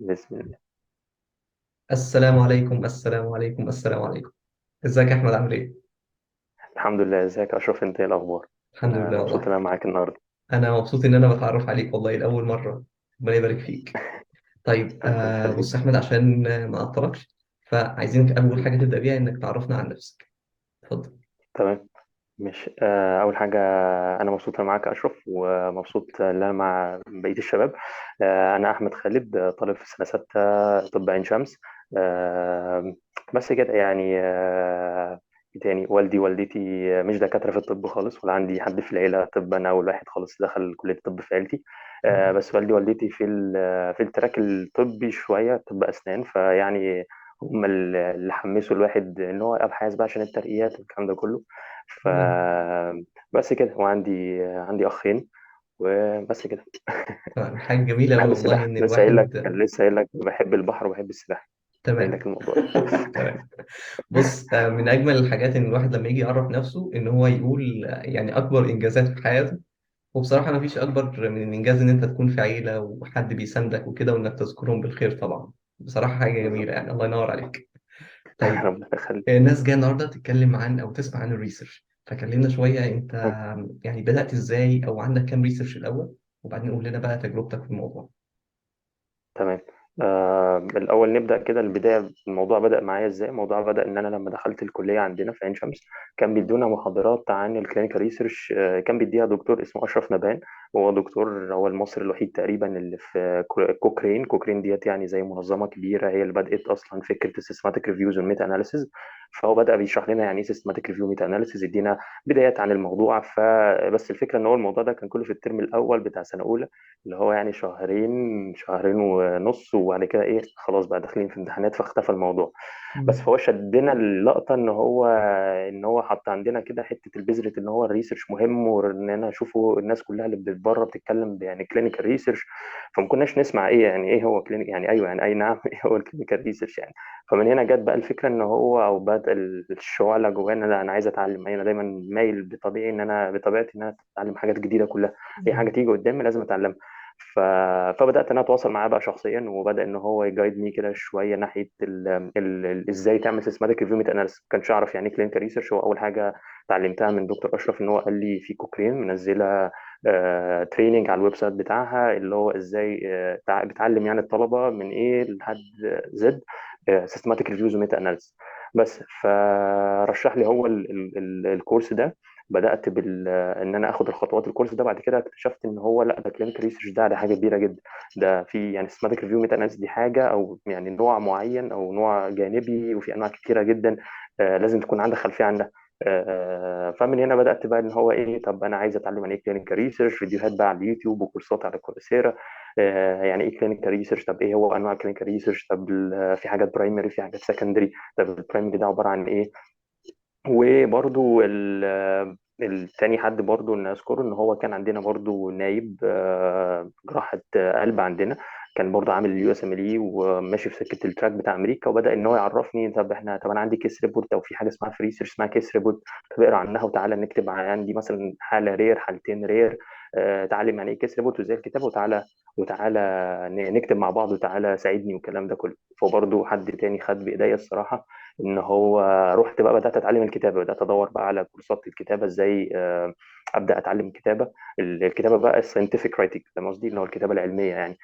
بسم الله. السلام عليكم السلام عليكم السلام عليكم. ازيك يا احمد، عامل ايه؟ الحمد لله، ازيك يا اشرف؟ انت ايه الاخبار؟ الحمد انا لله مبسوط ان والله. انا معاك النهارده. انا مبسوط ان انا بتعرف عليك والله لاول مره. ربنا يبارك فيك. طيب، ربنا بص يخليك. يا احمد، عشان ما اعطلكش، فعايزينك اول حاجه تبدا بيها انك تعرفنا عن نفسك. اتفضل. تمام. مش اول حاجه، انا مبسوط ان انا معاك يا اشرف، ومبسوط ان انا مع بقيه الشباب. انا احمد خالد، طالب في سنه 6 طب عين شمس. آه، بس كده يعني. إيه تاني؟ والدي والدتي مش دكاتره في الطب خالص، ولا عندي حد في العيله طب. انا اول واحد خالص دخل كليه الطب في عيلتي. بس والدي والدتي في التراك الطبي شويه، طب اسنان، فيعني هم اللي حمسوا الواحد ان هو ابحاث بقى عشان الترقيات والكلام ده كله. ف تمام. بس كده. وعندي اخين، وبس كده. تمام، حاجه جميله قوي بحب والله السباحه، ان لسه قايل لك الواحد. لسه قايل لك بحب البحر وبحب السباحه. قايل لك تمام. الموضوع ده. تمام. بص، من اجمل الحاجات ان الواحد لما يجي يعرف نفسه ان هو يقول يعني اكبر انجازات في حياته. وبصراحة مفيش أكبر من الإنجاز إن أنت تكون في عيلة وحد بيساندك وكده، وإنك تذكرهم بالخير طبعا. بصراحة حاجة جميلة، بالظبط. يعني الله ينور عليك. طيب، ربنا يخليك. الناس جاية النهاردة تتكلم عن أو تسمع عن الريسيرش، فكلمنا شوية أنت يعني بدأت إزاي أو عندك كام ريسيرش الأول، وبعدين قول لنا بقى تجربتك في الموضوع. تمام. الأول نبدأ كده البداية. الموضوع بدأ معايا إزاي؟ الموضوع بدأ إن أنا لما دخلت الكلية عندنا في عين شمس، كان بيدونا محاضرات عن الكلينيكال ريسيرش. كان بيديها دكتور اسمه أشرف نبان. هو دكتور، هو المصري الوحيد تقريبا اللي في كوكرين ديت، يعني زي منظمة كبيرة هي اللي بدأت أصلا فكرة السيستماتيك ريفيوز والميتا أناليسيز. فهو بدأ بيشرح لنا يعني إيه سيستماتيك ريفيو وميتا أناليسيز، يدينا بدايات عن الموضوع. فبس الفكرة إن هو الموضوع ده كان كله في الترم الأول بتاع سنة أولى، اللي هو يعني شهرين ونص، وبعد كده ايه خلاص بقى داخلين في امتحانات فاختفى الموضوع. بس مم. فهو شدنا اللقطه ان هو حط عندنا كده حته البذره ان هو الريسيرش مهم، وان انا اشوفه الناس كلها اللي بره بتتكلم يعني كلينيكال ريسيرش. فما كناش نسمع ايه يعني ايه هو كلينيك، يعني ايوه يعني اي نعم ايه هو الكلينيكال ريسيرش يعني. فمن هنا جت بقى الفكره ان هو، او بدأ الشعله جوانا، لا انا عايز اتعلم. انا دايما مايل بطبيعي ان انا بطبيعتي ان انا اتعلم حاجات جديده كلها. اي حاجه تيجي قدامي لازم اتعلمها. ف... فبدات ان انا اتواصل معاه بقى شخصيا، وبدا ان هو يجايدني كده شويه ناحيه ازاي تعمل سيستماتيك ريفيو ميتا اناليسيس. ما كانش اعرف يعني ايه كلينيكال ريسيرش. هو اول حاجه اتعلمتها من دكتور اشرف ان هو قال لي في كوكرين منزله تريننج على الويب سايت بتاعها، اللي هو ازاي بتعلم يعني الطلبه من ايه لحد زد سيستماتيك ريفيوز وميتا اناليسيس. بس فرشح لي هو الكورس ده. بدات ان انا اخد الخطوات الكورس ده. بعد كده اكتشفت ان هو لا، ده كلينيكال ريسيرش، ده حاجه كبيره جدا. ده في يعني سيستماتيك ريفيو ميتا اناليسيس، دي حاجه او يعني نوع معين او نوع جانبي، وفي انواع كتيره جدا. لازم تكون عندك خلفيه عنها. فمن هنا بدات بقى ان هو ايه، طب انا عايز اتعلم عن ايه كلينيكال ريسيرش. فيديوهات بقى على اليوتيوب وكورسات على كورسيرا. يعني ايه كلينيكال ريسيرش؟ طب ايه هو انواع كلينيكال ريسيرش؟ طب في حاجات برايمري، في حاجات سكندري. طب البرايمري ده عباره عن ايه؟ وبرضو التاني حد برضو ان اذكره ان هو كان عندنا برضو نايب جراحة قلب عندنا. كان برضو عامل اليو اس ام ال اي وماشي في سكه التراك بتاع امريكا، وبدا ان هو يعرفني طب انا عندي كيس ريبورت، او في حاجه اسمها في ريسيرش اسمها كيس ريبورت. طب اقرا عنها وتعالى نكتب عندي مثلا حاله رير، حالتين رير. تعلم يعني ايه كيس ريبورت وازاي الكتابه، وتعالى نكتب مع بعض، وتعالى ساعدني والكلام ده كله. فبرضه حد تاني خد بايديا الصراحه ان هو رحت بقى بدات اتعلم الكتابه. بدات ادور بقى على كورسات الكتابه ازاي ابدا اتعلم الكتابه. الكتابه بقى الساينتفك رايتنج، فاهم قصدي؟ اللي هو الكتابه العلميه يعني.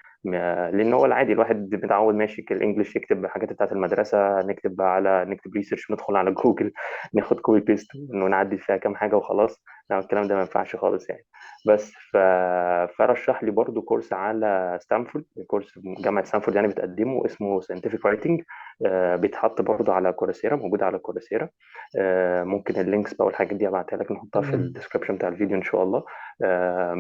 لان هو العادي الواحد متعود ماشي الانجليش، يكتب الحاجات بتاعت المدرسه، نكتب ريسيرش، ندخل على جوجل ناخد كوبي بيست ونعدل فيها كام حاجه وخلاص. لا، الكلام ده ما ينفعش خالص يعني. بس فرشح لي برضو كورس على ستانفورد، كورس جامعه ستانفورد يعني بتقدمه، اسمه ساينتفك رايتنج. بيتحط برضه على كورسيرا، موجود على كورسيرا. ممكن اللينكس بقى والحاجات دي ابعتها لك، نحطها في تمام. الديسكربشن بتاع الفيديو ان شاء الله.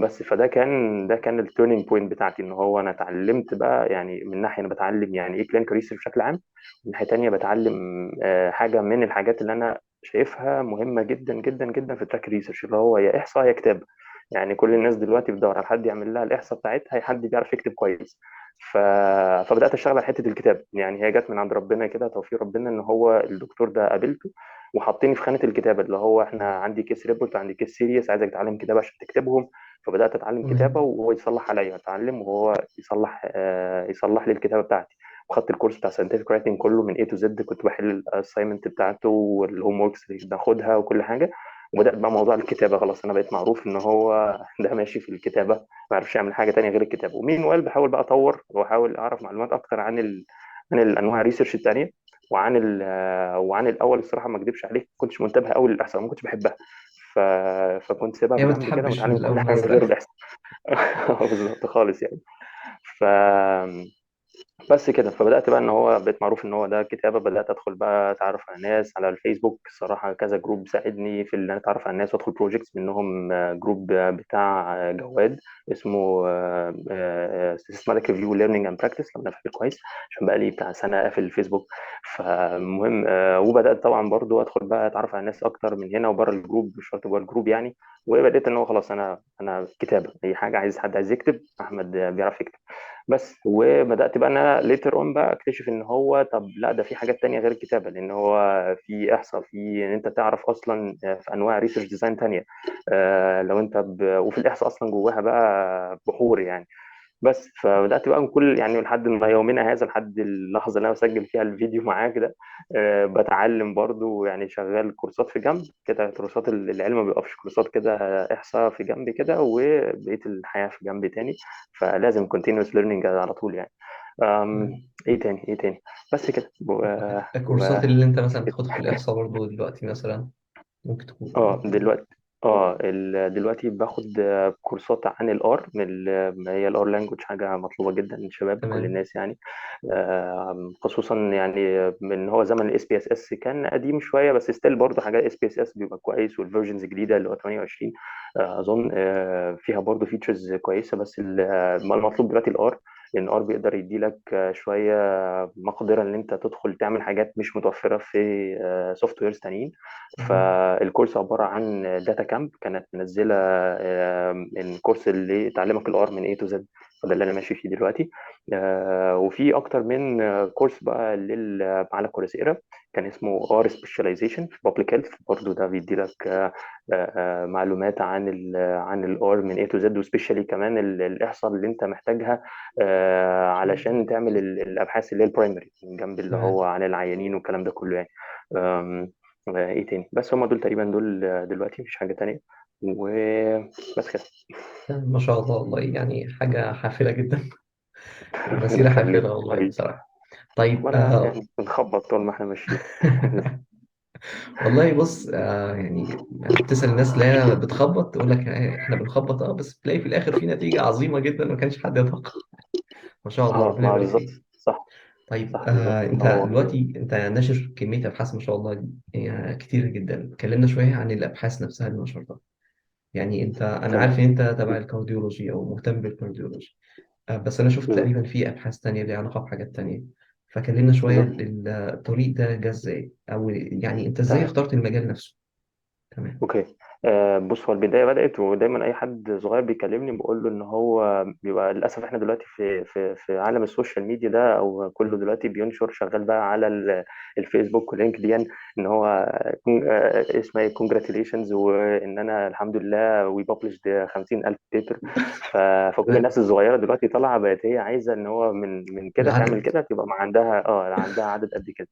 بس ده كان التيرنينج بوينت بتاعتي، ان هو انا اتعلمت بقى يعني من ناحيه انا بتعلم يعني ايه كلينيكال ريسيرش بشكل عام، من ناحيه تانيه بتعلم حاجه من الحاجات اللي انا شايفها مهمه جدا جدا جدا في تراك ريسيرش، اللي هو يا احصاء يا كتابه. يعني كل الناس دلوقتي بتدور على حد يعمل لها الاحصاء بتاعتها، حد بيعرف يكتب كويس. ف... فبدات اشتغل على حته الكتاب. يعني هي جت من عند ربنا كده، توفيق ربنا، ان هو الدكتور ده قابلته وحطني في خانه الكتابه، اللي هو احنا عندي كيس ريبورت، عندي كيس سيريس، عايزك تتعلم كتابه عشان تكتبهم. فبدات اتعلم كتابه تمام. وهو يصلح عليا، اتعلم وهو يصلح لي الكتابه بتاعتي. وخدت الكورس بتاع ساينتفك رايتنج كله من A to Z، كنت بحل الاساينمنت بتاعته والهوم وركس اللي بناخدها وكل حاجه. وبدات بقى موضوع الكتابه، خلاص انا بقيت معروف ان هو ده ماشي في الكتابه، ما اعرفش اعمل حاجه تانية غير الكتابه. ومين وقال بحاول بقى اطور واحاول اعرف معلومات اكتر عن الانواع الريسيرش التانية، وعن الاول الصراحه ما اكذبش عليك، ما كنتش منتبه قوي للاحصاء، ما كنتش بحبها. ف... فكنت سيبها هي ما بجنب كده تتحبش من ومتعلم كل الأول حاجه غير أصلا. الاحصاء. بالظبط خالص يعني. ف بس كده، فبدات بقى ان هو بقيت معروف ان هو ده كتابه، بدات ادخل بقى اتعرف على ناس على الفيسبوك الصراحه، كذا جروب ساعدني في ان انا اتعرف على الناس وادخل بروجكتس منهم. جروب بتاع جواد اسمه سيستماتيك ريفيو ليرنينج اند براكتس لو انا فاكر كويس، عشان بقى لي بتاع سنه قافل الفيسبوك. فالمهم وبدات طبعا برضو ادخل بقى اتعرف على الناس اكتر من هنا وبره الجروب، مش شرط جوه الجروب يعني. وبدات ان هو خلاص انا كتابه، اي حاجه عايز حد عايز يكتب احمد بيعرف يكتب. بس وبدات بقى ان انا ليتر اون بقى اكتشف ان هو طب لا، ده في حاجات تانية غير الكتابه، لان هو في احصاء، في ان انت تعرف اصلا في انواع ريسيرش ديزاين تانية. لو انت وفي الاحصاء اصلا جواها بقى بحور يعني. بس فبدات بقى من كل يعني لحد ما يومنا هذا، لحد اللحظه اللي انا بسجل فيها الفيديو معاك ده بتعلم برضو يعني، شغال كورسات في جنب كده، كورسات العلم ما بيقفش، كورسات كده احصاء في جنب كده، وبقيه الحياه في جنب تاني. فلازم continuous learning على طول يعني. ايه تاني ايه تاني؟ بس كده الكورسات اللي أنت مثلا بتاخدها في الإحصاء برضه دلوقتي مثلا ممكن تكون. اه دلوقتي دلوقتي باخد كورسات عن الار، ما هي الار لانجوج حاجه مطلوبه جدا من الشباب كل تمام. الناس يعني. خصوصا يعني من هو زمن الاس بي اس اس كان قديم شويه، بس ستيل برضه حاجات اس بي اس اس بيبقى كويس، والفيرجنز الجديده اللي هو 28 اظن فيها برضه فيتشرز كويسه. بس المطلوب دلوقتي الار، لان الار بيقدر يدي لك شويه مقدره ان انت تدخل تعمل حاجات مش متوفره في سوفت ويرز تانيين. تمام. فالكورس عباره عن داتا كامب كانت منزله الكورس اللي تعلمك الار من A to Z، فده اللي انا ماشي فيه دلوقتي. وفي اكتر من كورس بقى على كورسيرا، كان اسمه ار سبيشاليزيشن في بابليك هيلث، برضه ده بيدي لك معلومات عن الار من A to Z، وسبيشالي كمان الاحصاء اللي انت محتاجها علشان تعمل الابحاث اللي هي البرايمري من جنب اللي هو تمام. عن العيانين والكلام ده كله يعني. ايه تاني؟ بس هم دول تقريبا دول دلوقتي، مفيش حاجة تانية وبس كده. ما شاء الله والله، يعني حاجة حافلة جدا. ربنا المسيرة حافلة يخليك والله حبيبي. بصراحة. طيب ولا يعني بنخبط طول ما احنا ماشيين. والله بص، يعني لما بتسأل الناس تلاقيها بتخبط تقول لك احنا بنخبط، بس تلاقي في الآخر في نتيجة عظيمة جدا ما كانش حد يتوقع. ما شاء الله، اه ربنا ما يبارك بالظبط. فيك. صح. طيب صح بالظبط انت هو. دلوقتي انت ناشر كمية ابحاث ما شاء الله كتير جدا. اتكلمنا شوية عن الابحاث نفسها اللي نشرتها. يعني انا عارف تمام. ان انت تبع الكارديولوجي او مهتم بالكارديولوجي. بس انا شفت بالظبط. تقريبا في ابحاث تانية ليها علاقة بحاجات تانية. فكلمنا شوية بالظبط. الطريق ده جه ازاي، او يعني انت ازاي تمام. اخترت المجال نفسه. تمام. اوكي. بص، هو البدايه بدات، ودايما اي حد صغير بيكلمني بقول له ان هو بيبقى للاسف احنا دلوقتي في عالم السوشيال ميديا ده، او كله دلوقتي بينشر شغال بقى على الفيسبوك ولينكدين ان هو اسمه ايه كونجراتيليشنز، وان انا الحمد لله وي ببلشد 50,000 بيبر. فكل تمام. الناس الصغيره دلوقتي طالعه بقت هي عايزه ان هو من كده تعمل العدد. كده، تبقى مع عندها عدد قد كده.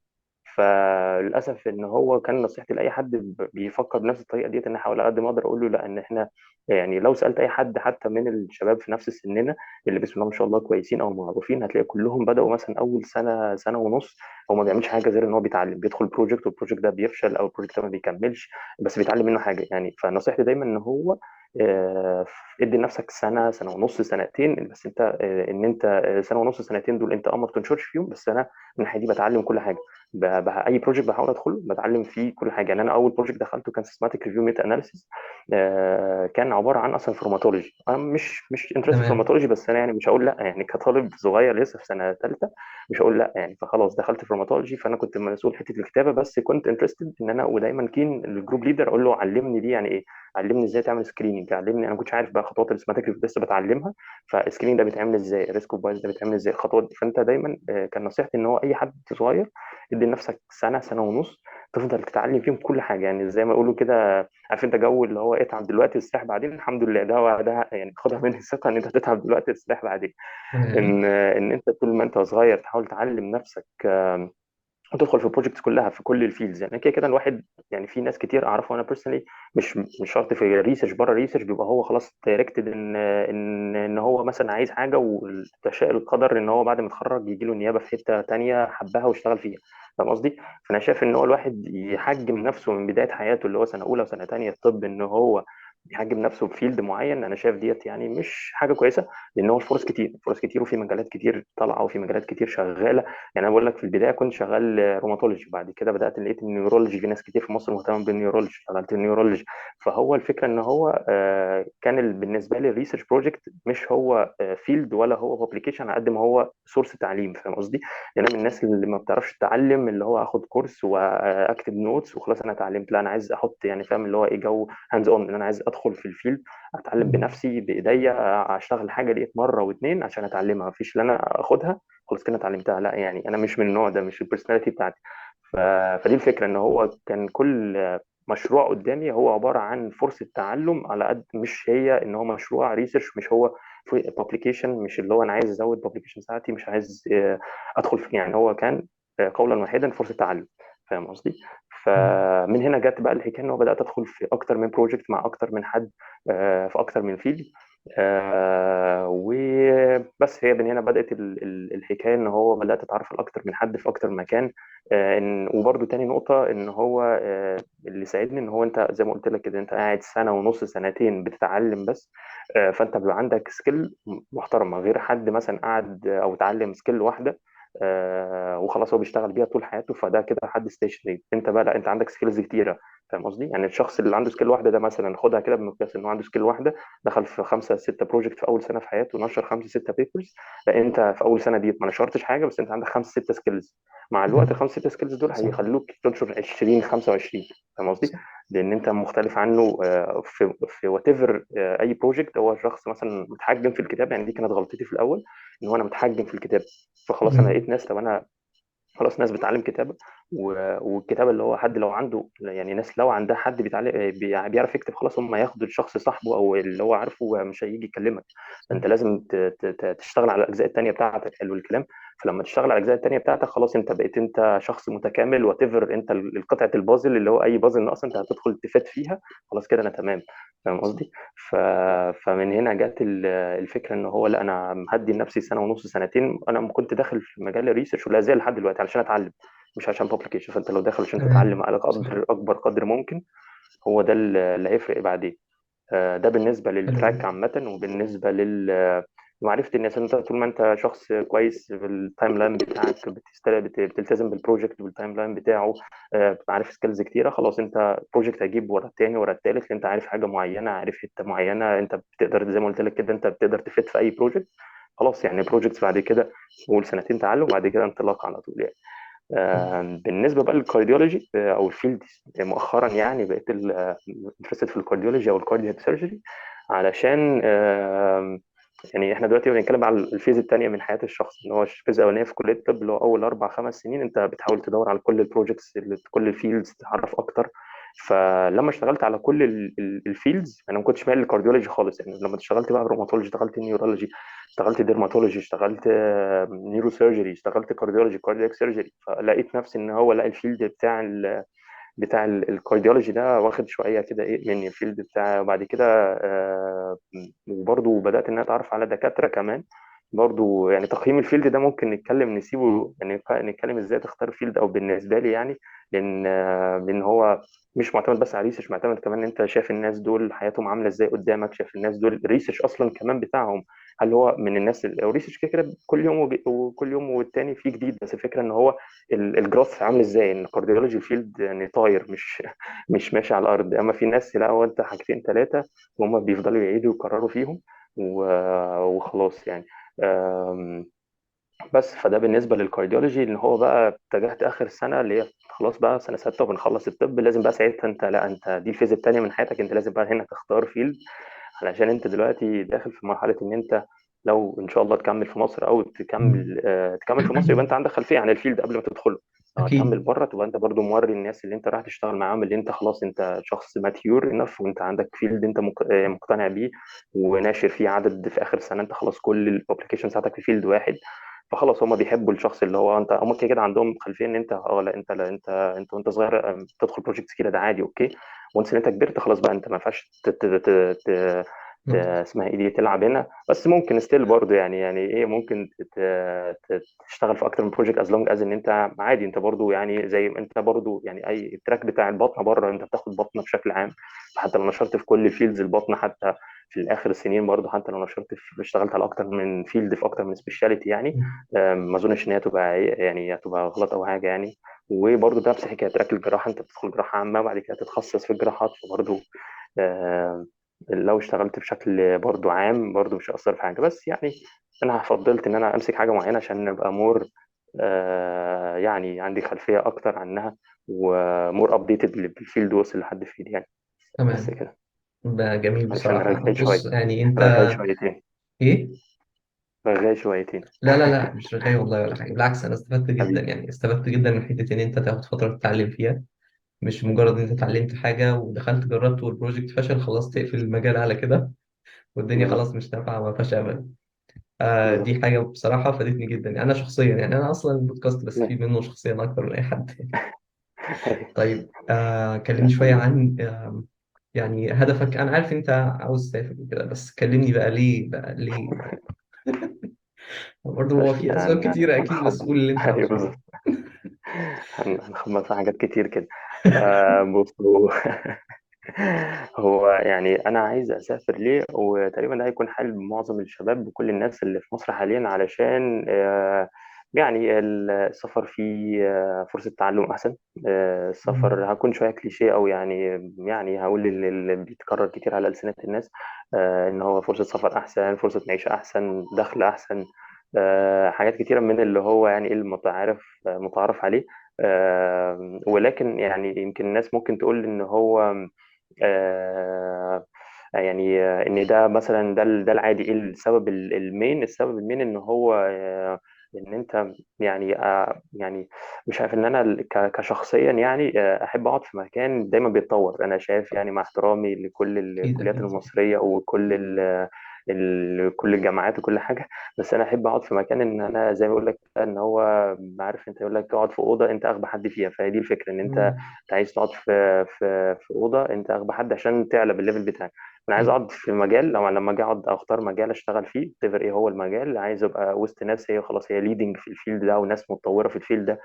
فللاسف ان هو كان نصيحتي لاي حد بيفكر بنفس الطريقه ديت، ان أنا احاول على قد ما اقدر اقول له لا، ان احنا يعني لو سالت اي حد حتى من الشباب في نفس سننا اللي بسم الله ما شاء الله كويسين او معروفين، هتلاقي كلهم بداوا مثلا اول سنه سنه ونص هو ما بيعملش حاجه غير ان هو بيتعلم، بيدخل بروجكت والبروجكت ده بيفشل او البروجكت ده ما بيكملش، بس بيتعلم منه حاجه يعني. فنصيحتي دايما ان هو آه، ادي لنفسك سنه سنه ونص سنتين، بس انت ان انت سنه ونص سنتين دول انت ما بتنشرش فيهم، بس انا من الناحيه دي بتعلم كل حاجه. اي بروجكت بحاول ادخله بتعلم فيه كل حاجه يعني. انا اول بروجكت دخلته كان سيستماتيك ريفيو ميتا اناليسيس، كان عباره عن اصلا فورماتولوجي. انا مش انترست في تمام. فورماتولوجي، بس انا يعني مش هقول لا يعني، كطالب صغير لسه في سنه ثالثه مش هقول لا يعني. فخلاص دخلت فورماتولوجي، فانا كنت مسؤول حته الكتابه، بس كنت انترستد ان انا، ودايما كين الجروب ليدر اقول له علمني دي يعني ايه، علمني ازاي تعمل سكريننج، علمني. انا ما كنتش عارف بقى خطوات السيستماتيك ريفيو لسه بتعلمها، فالسكريننج ده بيتعمل ازاي، الريسك اوف بايس ده بيتعمل ازاي، الخطوات دي. فانت دايما كان نصيحتي ان هو اي حد صغير ادي لنفسك سنه سنه ونص تفضل تتعلم فيهم كل حاجه، يعني زي ما يقولوا كده، عارف انت جو اللي هو اتعب دلوقتي واستريح بعدين. الحمد لله، ده يعني خدها مني الثقه ان انت تتعب دلوقتي وتستريح بعدين. ان انت طول ما انت صغير تحاول تعلم نفسك وتدخل في البروجكتس كلها في كل الفيلدز. يعني كده كده الواحد، يعني في ناس كتير اعرفه انا بيرسونالي، مش شرط في ريسيرش، بره ريسيرش بيبقى هو خلاص دايركتد ان هو مثلا عايز حاجه، وتشاء القدر ان هو بعد ما يتخرج يجي له نيابه في حته تانيه حبها واشتغل فيها. فاهم قصدي؟ فانا شايف ان هو الواحد يحجم نفسه من بدايه حياته اللي هو سنه اولى وسنه تانيه طب، ان هو يحجم نفسه بفيلد معين. انا شايف ديت يعني مش حاجه كويسه، لان هو الفرص كتير، فرص كتير، وفي مجالات كتير طالعه وفي مجالات كتير شغاله. يعني انا بقول لك في البدايه كنت شغال روماتولوجي، بعد كده بدات لقيت النيورولوجي، في ناس كتير في مصر مهتمه بالنيورولوجي، اشتغلت النيورولوجي. فهو الفكره ان هو كان بالنسبه لي الريسيرش بروجكت مش هو فيلد ولا هو بابليكيشن، على قد ما هو سورس تعليم. فاهم قصدي؟ يعني انا من الناس اللي ما بتعرفش تتعلم اللي هو اخد كورس واكتب نوتس وخلاص انا اتعلمت. لا، انا عايز احط يعني فاهم اللي هو ايه، جو هاندز اون، ان انا عايز ادخل في الفيلد، اتعلم بنفسي بايديا، اشتغل الحاجه دي مره واتنين عشان اتعلمها. مفيش اللي انا اخدها خلاص كده اتعلمتها، لا، يعني انا مش من النوع ده، مش البرسوناليتي بتاعتي. ف... فدي الفكره، ان هو كان كل مشروع قدامي هو عباره عن فرصه تعلم، على قد مش هي ان هو مشروع ريسيرش، مش هو بابليكيشن، مش اللي هو انا عايز ازود بابليكيشن ساعتي، مش عايز ادخل في، يعني هو كان قولا واحدا فرصه تعلم. فاهم قصدي؟ فمن هنا جت بقى الحكايه، ان هو بدات ادخل في اكتر من بروجكت مع اكتر من حد في اكتر من فيلد. وبس هي من هنا بدأت الحكاية، إن هو بدأت أتعرف على أكتر من حد في أكتر من مكان. وبرضو تاني نقطة، إن هو اللي ساعدني إن هو أنت زي ما قلت لك كده، أنت قاعد سنة ونص سنتين بتتعلم بس. فأنت بيبقى عندك سكيل محترمة، غير حد مثلا قاعد أو اتعلم سكيل واحدة وخلاص هو بيشتغل بيها طول حياته، فده كده حد ستيشنري. انت بقى لا، انت عندك سكيلز كتيره. فاهم قصدي؟ يعني الشخص اللي عنده سكيل واحده ده، مثلا خدها كده بمقياس انه عنده سكيل واحده، دخل في خمسه سته بروجكت في اول سنه في حياته، ونشر خمسه سته بيبرز. لا، انت في اول سنه دي ما نشرتش حاجه، بس انت عندك خمسه سته سكيلز. مع الوقت الخمسه سته سكيلز دول صح. هيخلوك تنشر 20 25. فاهم قصدي؟ لان انت مختلف عنه في وات ايفر. اي بروجكت، هو شخص مثلا متحجم في الكتاب، يعني دي كانت غلطتي في الاول، ان هو انا متحجم في الكتاب. فخلاص انا لقيت ناس، طب انا خلاص ناس بتعلم كتابة والكتابة اللي هو حد لو عنده، يعني ناس لو عندها حد بيتعلم بيعرف يكتب، خلاص هم هياخدوا الشخص صاحبه او اللي هو عارفه، مش هيجي يكلمك. فانت لازم تشتغل على الاجزاء التانية بتاعتك. حلو الكلام. فلما تشتغل على الاجزاء التانية بتاعتك، خلاص انت بقيت انت شخص متكامل، وات ايفر انت القطعة البازل اللي هو اي بازل ناقص انت هتدخل تفت فيها. خلاص كده انا تمام. فاهم قصدي؟ ف... فمن هنا جت الفكره، ان هو لا، انا مهدي لنفسي سنه ونص سنتين. انا كنت داخل في مجال الريسيرش ولا زال لحد دلوقتي علشان اتعلم، مش عشان بابليكيشن. فانت لو داخل عشان تتعلم تمام. على صح. قدر اكبر قدر ممكن، هو ده اللي هيفرق بعدين. ده بالنسبه حلو للتراك جدا. عامه، وبالنسبه لمعرفه الناس. انت طول ما انت شخص كويس في التايم لاين بتاعك، بتلتزم بالبروجكت والتايم لاين بتاعه، بتبقى عارف سكيلز كتيره، خلاص انت البروجكت هيجيب ورا التاني ورا التالت، لان انت عارف حاجه معينه، عارف حته معينه، انت بتقدر زي ما قلت لك كده، انت بتقدر تفت في اي بروجكت. خلاص يعني بروجكتس بعد كده، قول سنتين تعلم وبعد كده انطلاق على طول يعني. بالنسبه بقى للكارديولوجي او الفيلد، مؤخرا يعني بقيت انترستد في الكارديولوجي او الكاردياك سيرجري، علشان يعني احنا دلوقتي بنتكلم على الفيز الثانيه من حياه الشخص، ان هو الفيز الاولانيه في كليه الطب اللي هو اول اربع خمس سنين انت بتحاول تدور على كل البروجكتس، كل الفيلدز، تعرف اكتر. فلما اشتغلت على كل الفيلدز، انا ما كنتش مايل للكارديولوجي خالص. يعني لما اشتغلت بقى روماتولوجي، اشتغلت نيورولوجي، اشتغلت ديرماتولوجي، اشتغلت نيورو سيرجري، اشتغلت كارديولوجي، كاردياك سيرجري. فلقيت نفسي ان هو لا، الفيلد بتاع الكارديولوجي ده واخد شويه كده ايه مني الفيلد بتاع. وبعد كده وبرضه بدات ان انا اتعرف على دكاتره كمان. برضه يعني تقييم الفيلد ده ممكن نتكلم نسيبه، يعني نتكلم ازاي تختار فيلد، او بالنسبه لي يعني، لان هو مش معتمد بس على ريسيرش، معتمد كمان ان انت شايف الناس دول حياتهم عامله ازاي قدامك، شايف الناس دول الريسيرش اصلا كمان بتاعهم، هل هو من الناس الريسيرش كده كده كل يوم وكل يوم والتاني فيه جديد. بس الفكره ان هو الجروث عامل ازاي، ان الكارديولوجي فيلد يعني طاير، مش ماشي على الارض. اما في ناس لا، هو انت حاجتين ثلاثه وهم بيفضلوا يعيدوا ويكرروا فيهم وخلاص يعني. أم، بس فده بالنسبه للكارديولوجي، ان هو بقى اتجهت اخر سنه اللي هي خلاص بقى سنه سته وبنخلص الطب، لازم بقى ساعتها انت لا، انت دي الفيز الثانيه من حياتك، انت لازم بقى هنا تختار فيلد، علشان انت دلوقتي داخل في مرحله ان انت لو ان شاء الله تكمل في مصر او تكمل في مصر، يبقى انت عندك خلفيه عن الفيلد قبل ما تدخل. اكيد. تكمل بره، تبقى انت برضو موري الناس اللي انت رايح تشتغل معاهم اللي انت خلاص انت شخص ماتيور انف، وانت عندك فيلد انت مقتنع بيه وناشر فيه عدد في اخر سنه، انت خلاص كل الابلكيشن بتاعتك في فيلد واحد. فخلاص هم بيحبوا الشخص اللي هو انت، هم كده كده عندهم خلفيه ان انت لا انت لا انت انت وانت صغير تدخل بروجكتس كده ده عادي اوكي. وانس ان انت كبرت خلاص بقى انت ما ينفعش اسمها ايه دي تلعب هنا. بس ممكن ستيل برضه يعني ايه ممكن تشتغل في اكتر من بروجكت از لونج از ان انت عادي انت برضه يعني زي ما انت برضه يعني اي التراك بتاع البطنه بره انت بتاخد بطنه بشكل عام. حتى لو نشرت في كل فيلدز البطنه حتى في الاخر السنين برضه حتى لو نشرت في اشتغلت على اكتر من فيلد في اكتر من سبيشاليتي يعني. ما اظنش ان هي تبقى يعني هتبقى غلط او حاجه يعني. وبرضه ده نفس حكايه تراك الجراحه، انت بتدخل جراحه عامه بعد كده تتخصص في الجراحات، فبرضه لو اشتغلت بشكل برضو عام برضو مش هيأثر في حاجة. بس يعني أنا فضلت إن أنا أمسك حاجة معينة عشان نبقى مور يعني عندي خلفية أكتر عنها ومور أبديتد بالفيلد وصل لحد فين يعني. بس تمام. كده. ده جميل معلش أنا بصراحة. رغاي بص شوية، يعني انت رغاي شويتين، ايه. رغاي شويتين. لا لا لا، مش رغاية والله ولا حاجة، بالعكس أنا استفدت جدا، حبيبي. يعني استفدت جدا من حتة إن أنت تاخد فترة تتعلم فيها، مش مجرد إن أنت اتعلمت حاجة ودخلت جربت والبروجكت فشل خلاص تقفل المجال على كده والدنيا بالظبط. خلاص مش نافعة وما فيهاش أمل. دي بالظبط. حاجة بصراحة فادتني جدا، يعني أنا شخصيا، يعني أنا أصلا البودكاست بستفيد منه شخصيا أكتر من أي حد. طيب كلمني شوية حبيبي. عن يعني هدفك. أنا عارف أنت عاوز تسافر وكده، بس كلمني بقى ليه، بقى ليه برضه هو ماشي في أسباب كتيرة أكيد، بس هنخبط. قول اللي أنت أيوه عاوزه. بالظبط. هنخبط في حاجات كتير كده. بصوا. هو يعني انا عايز اسافر ليه، وتقريبا ده هيكون حال معظم الشباب وكل الناس اللي في مصر حاليا علشان يعني السفر فيه فرصة تعلم احسن. مم. السفر هكون شوية كليشيه او يعني هقول اللي بيتكرر كتير على ألسنة الناس ان هو فرصة سفر احسن، فرصة معيشة احسن، دخل احسن، حاجات كتيرة من اللي هو يعني إيه المتعارف عليه. ولكن يعني يمكن الناس ممكن تقول ان هو آه، يعني ان ده مثلا ده العادي. ايه السبب السبب المين ان هو ان انت يعني مش عارف ان انا كشخصيا يعني احب اقعد في مكان دايما بيتطور. انا شايف يعني مع احترامي لكل أكيد الكليات أكيد. المصريه وكل كل الجامعات وكل حاجه. بس انا احب اقعد في مكان ان انا زي ما بقول لك ان هو عارف انت يقول لك اقعد في اوضه انت اغبى حد فيها. فهي دي الفكره ان انت مم. عايز تقعد في اوضه انت اغبى حد عشان تعلى بالليفل بتاعك. انا عايز أكيد. اقعد في مجال لما اجي اقعد اختار مجال اشتغل فيه تفر ايه هو المجال، عايز ابقى وسط ناس هي خلاص هي ليدنج في الفيلد ده وناس متطوره في الفيلد ده.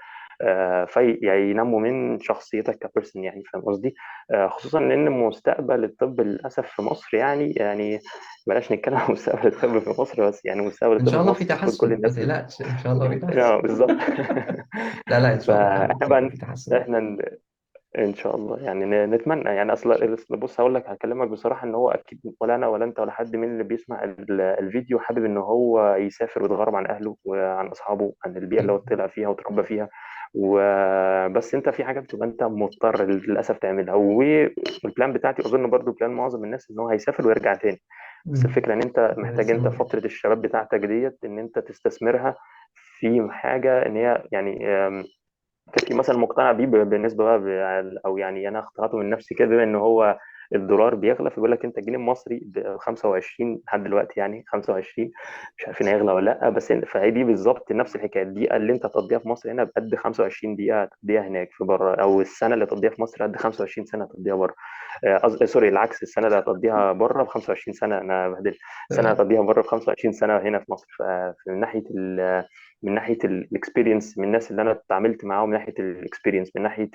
في يعني ينموا من شخصيتك كبيرسون يعني فاهم قصدي. خصوصا ان مستقبل الطب للاسف في مصر يعني بلاش نتكلم عن مستقبل الطب في مصر بس يعني مستقبل إن الطب شاء في الله في مصر المفروض كل تحسن، ما الناس تقلقش إن شاء الله في تحسن. بالظبط. لا لا، إن شاء الله فاحنا هيبقى بقى في تحسن. احنا ان شاء الله يعني نتمنى يعني اصلا. بص هقول لك هكلمك بصراحه ان هو اكيد ولا انا ولا انت ولا حد من اللي بيسمع الفيديو حابب ان هو يسافر ويتغرب عن اهله وعن اصحابه عن البيئه اللي هو أكيد. طلع فيها وتربى فيها. وبس انت في حاجه بتبقى انت مضطر للاسف تعملها. والبلان بتاعتي اظن برضو بلان معظم الناس ان هو هيسافر ويرجع تاني. بس مم. الفكره ان انت ربنا محتاج انت يسلمك. فتره الشباب بتاعتك ديت ان انت تستثمرها في حاجه ان هي يعني كان في مثلا مقتنع بيه بالنسبه بقى او يعني انا اخترعته من نفسي كده بما ان هو الدولار بيغلى فبيقول لك انت الجنيه المصري ب 25 لحد دلوقتي يعني 25. مش عارفين هيغلى ولا لا. بس فهي دي بالظبط نفس الحكايه. الدقيقه اللي انت هتقضيها في مصر هنا بقد 25 دقيقه هتقضيها هناك في بره، او السنه اللي هتقضيها في مصر قد 25 سنه هتقضيها بره. سوري العكس السنه اللي هتقضيها بره ب 25 سنه انا بهدل. السنه اللي تمام. هتقضيها بره ب 25 سنه هنا في مصر. فمن ناحيه من ناحيه الاكسبيرينس من الناس اللي انا اتعاملت معاهم من ناحيه الاكسبيرينس من ناحيه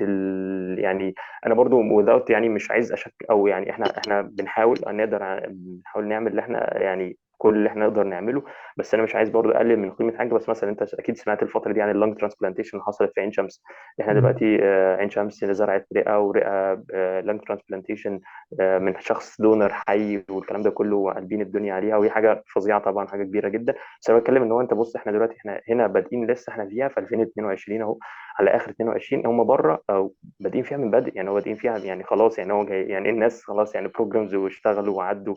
يعني انا برضو without يعني مش عايز اشك او يعني احنا بنحاول ان بنحاول نعمل اللي احنا يعني كل اللي احنا نقدر نعمله. بس انا مش عايز برضو اقلل من قيمه حاجه. بس مثلا انت اكيد سمعت الفتره دي عن اللونج ترانسبلانتيشن اللي حصلت في عين شمس. احنا مم. دلوقتي عين شمس زرعت رئه ورئه لونج ترانسبلانتيشن من شخص دونر حي والكلام ده كله قلبين الدنيا عليها. وهي حاجه فظيعه طبعا حاجه كبيره جدا. بس انا بتكلم ان هو انت بص احنا دلوقتي احنا هنا بادئين لسه احنا فيها في 2022 اهو على اخر 22. هم بره او بادئين فيها من بدري يعني هو بادئين فيها يعني خلاص يعني هو جاي يعني الناس خلاص يعني بروجرامز واشتغلوا وعدوا.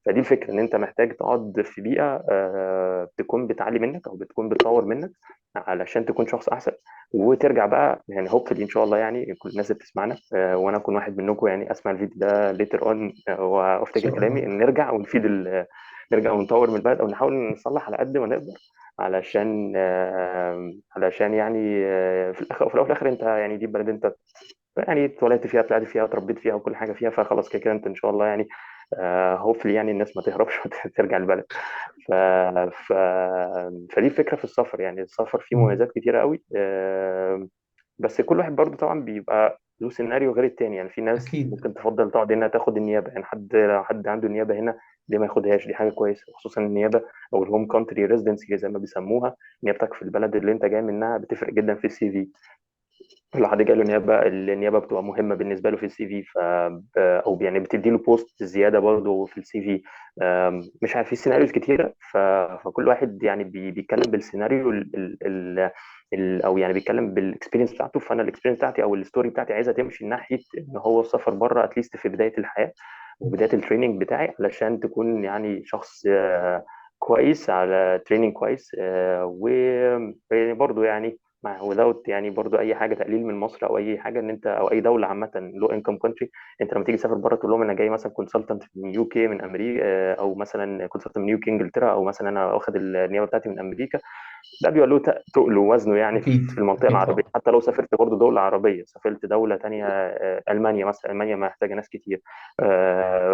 فدي الفكره، ان انت محتاج تقعد في بيئه تكون بتعلي منك او بتكون بتطور منك علشان تكون شخص احسن، وترجع بقى يعني هوبفلي ان شاء الله يعني كل الناس اللي بتسمعنا وانا اكون واحد منكم يعني اسمع الفيديو ده ليتر اون ان وافتكر شاء الله. كلامي ان نرجع ونفيد نرجع ونطور من البلد او نحاول نصلح على قد ما نقدر، علشان يعني في الاخر وفي الاول وفي الاخر انت يعني دي بلد انت يعني اتولدت فيها طلعت فيها اتربيت فيها وكل حاجه فيها، فخلاص كده كده انت ان شاء الله يعني هوبفلي يعني الناس ما تهربش وترجع البلد. ف... ف... فدي الفكره في السفر، يعني السفر فيه مم. مميزات كتيره قوي، بس كل واحد برضو طبعا بيبقى له سيناريو غير التاني، يعني في ناس اكيد. ممكن تفضل تقعد هنا تاخد النيابه، يعني لو حد عنده نيابه هنا ليه ما ياخدهاش؟ دي حاجه كويسه، خصوصا النيابه او الهوم كونتري ريزيدنسي زي ما بيسموها، نيابتك في البلد اللي انت جاي منها بتفرق جدا في السي في. لو حد جاله نيابه، النيابه بتبقى مهمه بالنسبه له في السي في، او يعني بتدي له بوست زياده برضه في السي في. مش عارف، في سيناريوز كتيره، فكل واحد يعني بيتكلم بالسيناريو او يعني بيتكلم بالاكسبيرينس بتاعته. فانا الاكسبيرينس بتاعتي او الستوري بتاعتي عايزه تمشي ناحيه ان هو السفر بره اتليست في بدايه الحياه وبدايه التريننج بتاعي، علشان تكون يعني شخص كويس على تريننج كويس، وبرضه يعني مع without يعني برضو اي حاجه تقليل من مصر او اي حاجه، ان انت او اي دوله عامه لو انكم كونتري، انت لما تيجي تسافر بره تقول لهم انا جاي مثلا كونسلتنت من يو كي من امريكا، او مثلا كونسلتنت من يو كي انجلترا، او مثلا انا واخد النيابه بتاعتي من امريكا، ده بيبقى له تقله ووزنه يعني اكيد في المنطقه اكيد العربيه. طبعا. حتى لو سافرت برضه دوله عربيه، سافرت دوله تانية المانيا مثلا، المانيا محتاجه ناس كتير،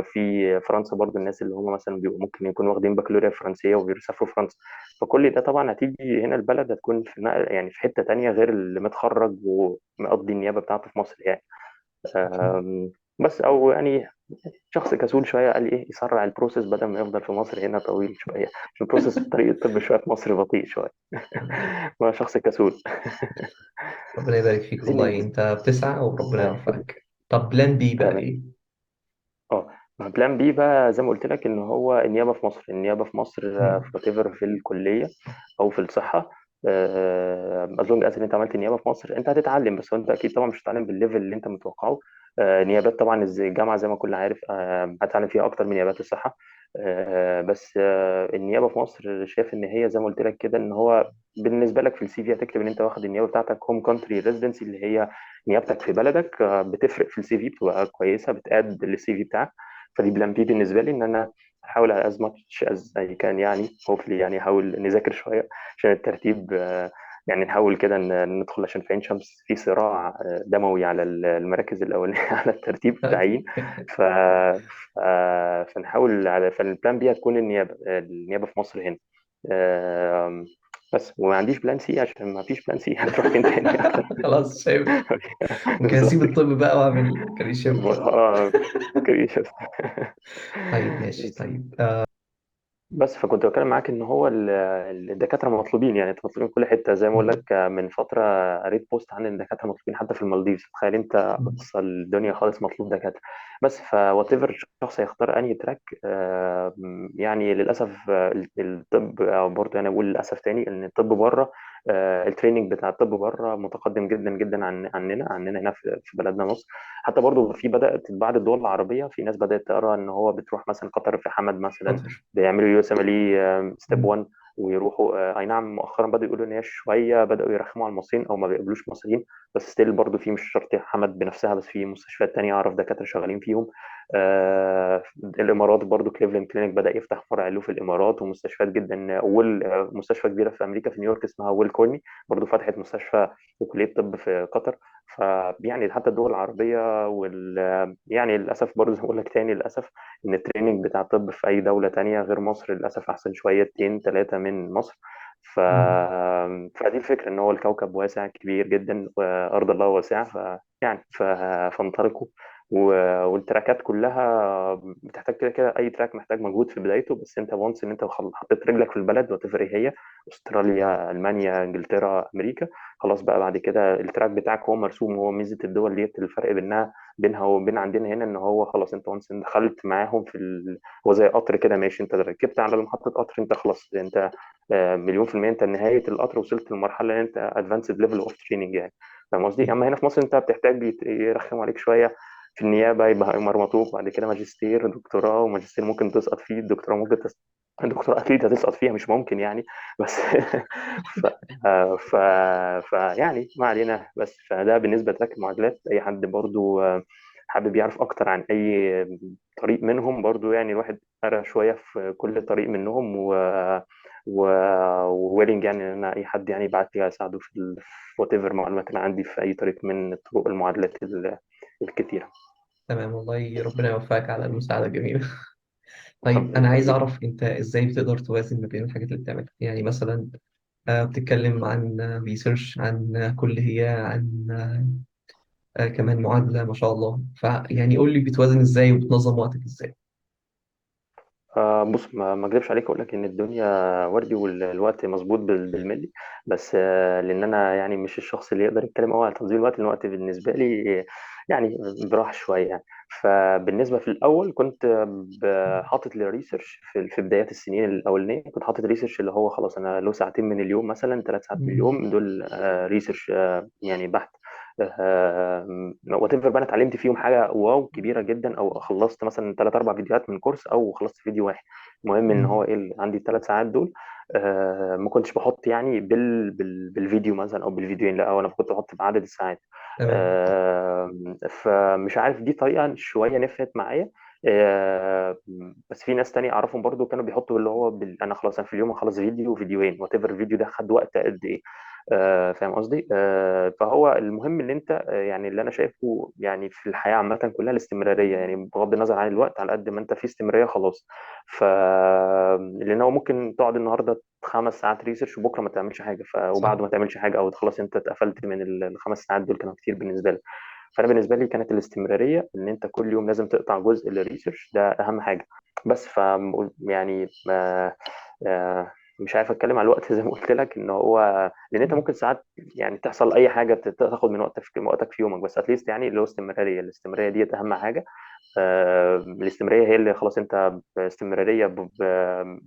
في فرنسا برضه الناس اللي هم مثلا بيبقوا ممكن يكونوا واخدين بكالوريا فرنسيه وبيسافروا فرنسا. فكل ده طبعا هتيجي هنا البلد هتكون في يعني في حته تانية غير اللي متخرج ومقضي النيابه بتاعته في مصر يعني. اكيد. بس او يعني شخص كسول شويه قال ايه يسرع البروسيس بدل ما يفضل في مصر هنا طويل شويه، عشان البروسيس في طريق الطب شويه في مصر بطيء شويه. هو شخص كسول. ربنا يبارك فيك عايزين والله، ننجز. انت بتسعى وربنا الله يخليك. يوفقك. طب بلان بي بقى تمام. ايه؟ اه، مع بلان بي بقى زي ما قلت لك ان هو النيابه في مصر، النيابه في مصر في مم. وات ايفر في الكليه او في الصحه. اظن ان انت عملت نيابه في مصر انت هتتعلم، بس هو انت اكيد طبعا مش هتتعلم بالليفل اللي انت متوقعه. نيابات طبعا الجامعه زي ما كل عارف هتتعلم فيها اكتر من نيابات الصحه. بس النيابه في مصر شايف ان هي زي ما قلت لك كده، ان هو بالنسبه لك في السي في هتكتب ان انت واخد النيابه بتاعتك هوم كونتري ريزيدنسي، اللي هي نيابتك في بلدك، بتفرق في السي في، بتبقى كويسه بتاد للسي في بتاعك. فدي بلان بي بالنسبه لي، ان انا احاول از ماتش از اي كان يعني هوفلي يعني احاول نذاكر شويه عشان الترتيب، يعني نحاول كده ندخل، عشان في عين شمس في صراع دموي على المراكز الاولانيه على الترتيب التعيين. ف... ف... فنحاول على فالبلان بي هتكون النيابه في مصر هنا. آم، بس وما عنديش بلان سي عشان ما فيش بلان سي. هتروح فين تاني اكتر؟ خلاص شايف. ممكن اسيب بالظبط كده. الطب بقى واعمل كارير شيفت. اه كريشة. طيب ماشي بس طيب. بس فكنت بتكلم معاك ان هو الدكاتره مطلوبين، يعني انت مطلوبين في كل حته زي ما اقول لك. من فتره قريت بوست عن الدكاتره مطلوبين حتى في المالديفز، تخيل انت اقصى الدنيا خالص مطلوب دكاتره. بس فوات ايفر شخص هيختار انهي تراك، يعني للاسف الطب، او برضه انا بقول للاسف تاني ان الطب بره، التريننج بتاع الطب بره متقدم جدا جدا عننا هنا في بلدنا مصر. حتى برضه في بدات بعض الدول العربيه في ناس بدات تقرا ان هو بتروح مثلا قطر في حمد مثلا قطر. بيعملوا يو اس ام ال ستيب 1 ويروحوا. اي نعم مؤخرا بدأوا يقولوا ان هي شويه بدأوا يرخموا على المصريين او ما بيقبلوش مصريين، بس ستيل برضه في، مش شرط حمد بنفسها، بس في مستشفيات تانية اعرف دكاتره شغالين فيهم. الامارات برضه كليفلاند كلينيك بدأ يفتح فرع له في الامارات، ومستشفيات جدا اول مستشفى كبيره في امريكا في نيويورك اسمها ويل كورني برضه فتحت مستشفى وكليه طب في قطر. فيعني حتى الدول العربيه يعني للاسف برضه زي ما بقول لك تاني للاسف ان التريننج بتاع الطب في اي دوله تانية غير مصر للاسف احسن شويتين ثلاثه من مصر. ف... فدي الفكره، ان هو الكوكب واسع كبير جدا وارض الله واسعه، يعني فانطلقوا. والتراكات كلها بتحتاج كده كده، اي تراك محتاج مجهود في بدايته، بس انت وانس ان انت حطيت رجلك في البلد وتفرق هي استراليا المانيا انجلترا امريكا، خلاص بقى بعد كده التراك بتاعك هو مرسوم. هو ميزه الدول ديت الفرق بينها وبين عندنا هنا، ان هو خلاص انت وانس دخلت معاهم هو زي قطر كده ماشي، انت ركبت على محطة قطر انت خلاص انت مليون في المية انت نهاية القطر وصلت للمرحلة اللي انت ادفانسد ليفل اوف تريننج يعني. فاهم قصدي؟ اما هنا في مصر انت بتحتاج يرخموا عليك شوية في النيابه يبقى يمرمطوك، بعد كده ماجستير دكتوراه، وماجستير ممكن تسقط فيه، الدكتوراه ممكن الدكتوراه اكيد هتسقط فيها مش ممكن يعني. بس ف... ف... يعني ما علينا. بس فده بالنسبه لتراك المعادلات. اي حد برضو حابب يعرف اكتر عن اي طريق منهم، برضو يعني الواحد قرا شويه في كل طريق منهم، و وويلنج يعني ان انا اي حد يعني يبعت لي اساعده في وات ايفر معلومات انا عندي في اي طريق من طرق المعادلات الكتيره. تمام، والله ربنا يوفقك على المساعدة الجميلة. طيب ربنا أنا عايز يخليك. أعرف أنت إزاي بتقدر توازن ما بين الحاجات اللي بتعملها، يعني مثلا بتتكلم عن ريسيرش، عن كلية، عن كمان معادلة ما شاء الله، فيعني قول لي بتوازن إزاي وبتنظم وقتك إزاي؟ بص، ما اكذبش عليك اقول لك ان الدنيا وردي والوقت مظبوط بالملي. بس لان انا يعني مش الشخص اللي يقدر يتكلم قوي على تنظيم الوقت، لأن الوقت بالنسبه لي يعني براح شويه يعني. فبالنسبه في الاول كنت حاطط للريسيرش في بدايات السنين الاولانيه، كنت حاطط ريسيرش اللي هو خلاص انا له ساعتين من اليوم، مثلا 3 ساعات من مم. اليوم دول ريسيرش يعني بحت. وات ايفر بقى انا اتعلمت فيهم حاجه واو كبيره جدا، او خلصت مثلا 3 4 فيديوهات من كورس، او خلصت فيديو واحد. المهم ان هو مم. ايه عندي ال3 ساعات دول. ما كنتش بحط يعني بالفيديو مثلا او بالفيديوين، لا، هو انا كنت بحط بعدد الساعات. تمام. فمش عارف دي طريقه شويه نفعت معايا. آه، بس في ناس تانية اعرفهم برضو كانوا بيحطوا اللي هو انا خلاص انا في اليوم هخلص فيديو وفيديوين، وات ايفر الفيديو ده خد وقت قد ايه. فاهم قصدي. فهو المهم ان انت يعني اللي انا شايفه يعني في الحياه عامه كلها الاستمراريه، يعني بغض النظر عن الوقت، على قد ما انت في استمراريه خلاص. ف لان هو ممكن تقعد النهارده 5 ساعات ريسيرش وبكره ما تعملش حاجه، صح. وبعده ما تعملش حاجه، او خلاص انت اتقفلت من ال5 ساعات دول كانوا كتير بالنسبه لك. فانا بالنسبه لي كانت الاستمراريه، ان انت كل يوم لازم تقطع جزء للريسيرش، ده اهم حاجه. بس يعني مش عارف اتكلم على الوقت زي ما قلت لك ان هو، لان انت ممكن ساعات يعني تحصل اي حاجه تاخد من وقتك في يومك، بس اتليست يعني اللي هو الاستمراريه دي اهم حاجه. الاستمراريه هي اللي خلاص انت باستمراريه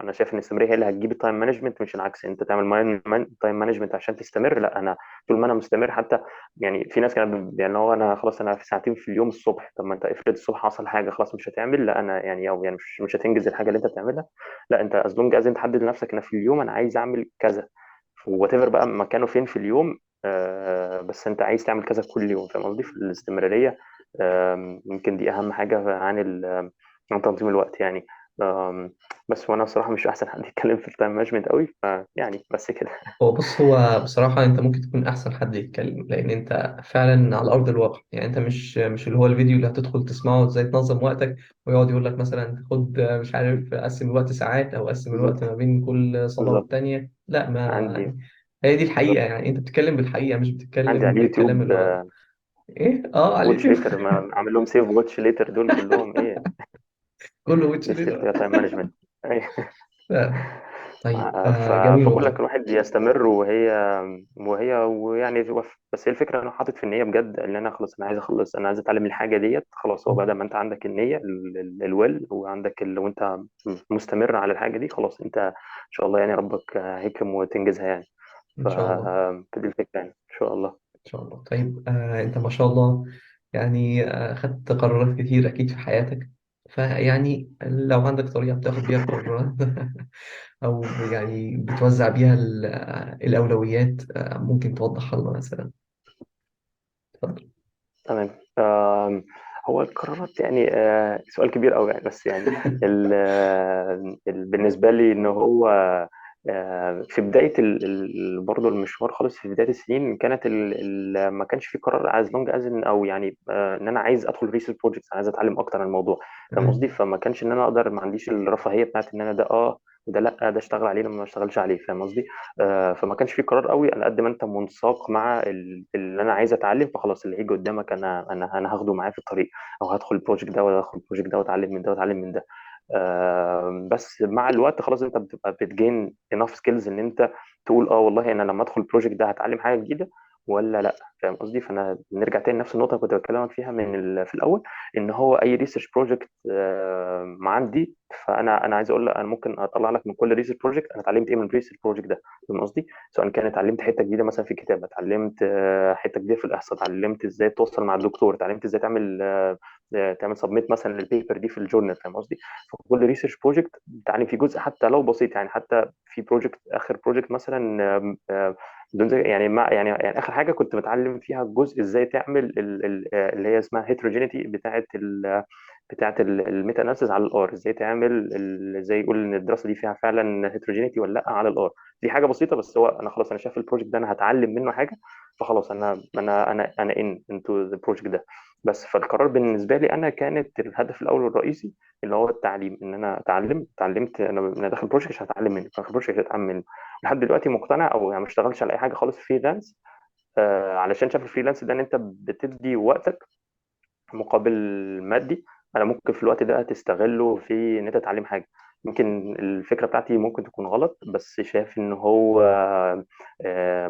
انا شايف ان الاستمراريه هي اللي هتجيب التايم مانجمنت، مش العكس. انت تعمل تايم مانجمنت عشان تستمر، لا، انا طول ما انا مستمر حتى. يعني في ناس كانت يعني هو انا خلاص انا في ساعتين في اليوم الصبح، طب ما انت افرض الصبح حصل حاجه خلاص مش هتعمل، لا انا يعني او يعني مش هتنجز الحاجه اللي انت بتعملها. لا، انت از لونج از انت حدد لنفسك انا في اليوم انا عايز اعمل كذا، وات ايفر بقى مكانه فين في اليوم. بس انت عايز تعمل كذا كل يوم، فاهم قصدي، في الاستمراريه. يمكن دي اهم حاجه عن تنظيم الوقت يعني. بس وانا بصراحه مش احسن حد يتكلم في التايم مانجمنت قوي، فيعني بس كده. هو بص، هو بصراحة أنت ممكن تكون أحسن حد يتكلم، لأن أنت فعلا على أرض الواقع. يعني أنت مش اللي هو الفيديو اللي هتدخل تسمعه إزاي تنظم وقتك، ويقعد يقول لك مثلا خد مش عارف قسم الوقت ساعات، أو قسم الوقت بالظبط. ما بين كل صلاة بالظبط. والتانية. لا، ما عندي. يعني هي دي الحقيقة. بالظبط. يعني أنت بتتكلم بالحقيقة، مش عندي بتتكلم على بالكلام اليوتيوب اللي هو إيه، على واتش اليوتيوب. ليتر، ما عامل لهم سيف واتش ليتر دول كلهم ايه. كله ويتش لسه ليتر. تايم مانجمنت. طيب ف- جميل فبقول لك والله. الواحد يستمر، ويعني بس هي الفكره انا حاطط في النيه بجد ان انا خلاص انا عايز اخلص، انا عايز اتعلم الحاجه ديت خلاص. هو بدل ما انت عندك النيه الويل، وعندك وانت مستمر على الحاجه دي خلاص، انت ان شاء الله يعني ربك هيكرم وتنجزها يعني. إن ف شاء الله. فدي الفكره يعني ان شاء الله. إن شاء الله. طيب أنت ما شاء الله، يعني خدت قرارات كتير أكيد في حياتك، فيعني لو عندك طريقة بتاخد بيها القرارات أو يعني بتوزع بيها الأولويات، ممكن توضحها لنا مثلا؟ اتفضل. تمام. هو القرارات يعني سؤال كبير قوي يعني، بس يعني بالنسبة لي إن هو في بداية برضه المشوار خالص، في بداية السنين كانت ما كانش في قرار از لونج از او يعني ان انا عايز ادخل ريسيرش بروجكتس، عايز اتعلم اكتر عن الموضوع. فاهم قصدي. تمام. فما كانش ان انا اقدر، ما عنديش الرفاهية بتاعت ان انا ده وده لا، ده اشتغل عليه لما ما اشتغلش عليه. فاهم قصدي. فما كانش في قرار قوي على قد ما انت منساق مع اللي انا عايز اتعلم، فخلاص اللي هيجي قدامك انا هاخده معايا في الطريق، او هدخل البروجكت ده ولا هدخل البروجكت ده واتعلم من ده واتعلم من ده. بس مع الوقت خلاص انت بتبقى بتجين انف سكيلز ان انت تقول والله انا لما ادخل البروجكت ده هتعلم حاجه جديده ولا لا. فاهم قصدي. فانا نرجع تاني لنفس النقطه اللي كنت بكلمك فيها في الاول، ان هو اي ريسيرش بروجكت ما عندي، فانا عايز اقول لك انا ممكن اطلع لك من كل ريسيرش بروجكت انا اتعلمت ايه من الريسيرش بروجكت ده. فاهم قصدي. سواء كان اتعلمت حته جديده مثلا في الكتابه، اتعلمت حته جديده في الاحصاء، اتعلمت ازاي تتواصل مع الدكتور، اتعلمت ازاي تعمل تعمل سبميت مثلا للبيبر دي في الجورنال، فاهم قصدي؟ فكل ريسيرش بروجكت بتتعلم فيه جزء حتى لو بسيط، يعني حتى في بروجكت اخر بروجكت مثلا بدون يعني يعني اخر حاجه كنت بتعلم فيها جزء ازاي تعمل اللي هي اسمها هيتروجينيتي بتاعه الميتا اناليسيس على الار، ازاي تعمل ازاي يقول ان الدراسه دي فيها فعلا هيتروجينيتي ولا لا على الار. دي حاجه بسيطه، بس هو انا خلاص انا شايف البروجكت ده انا هتعلم منه حاجه، فخلاص انا انتو ذا بروجكت ده. بس فالقرار بالنسبه لي انا كانت الهدف الاول والرئيسي اللي هو التعليم، ان انا اتعلمت انا داخل بروجكت عشان اتعلم منه، داخل بروجكت عشان اتعلم منه. لحد دلوقتي مقتنع، او يعني ما اشتغلش على اي حاجه خالص فريلانس، علشان شايف الفريلانس ده ان انت بتدي وقتك مقابل مادي. انا ممكن في الوقت ده تستغله في ان انت تتعلم حاجه. يمكن الفكره بتاعتي ممكن تكون غلط، بس شايف ان هو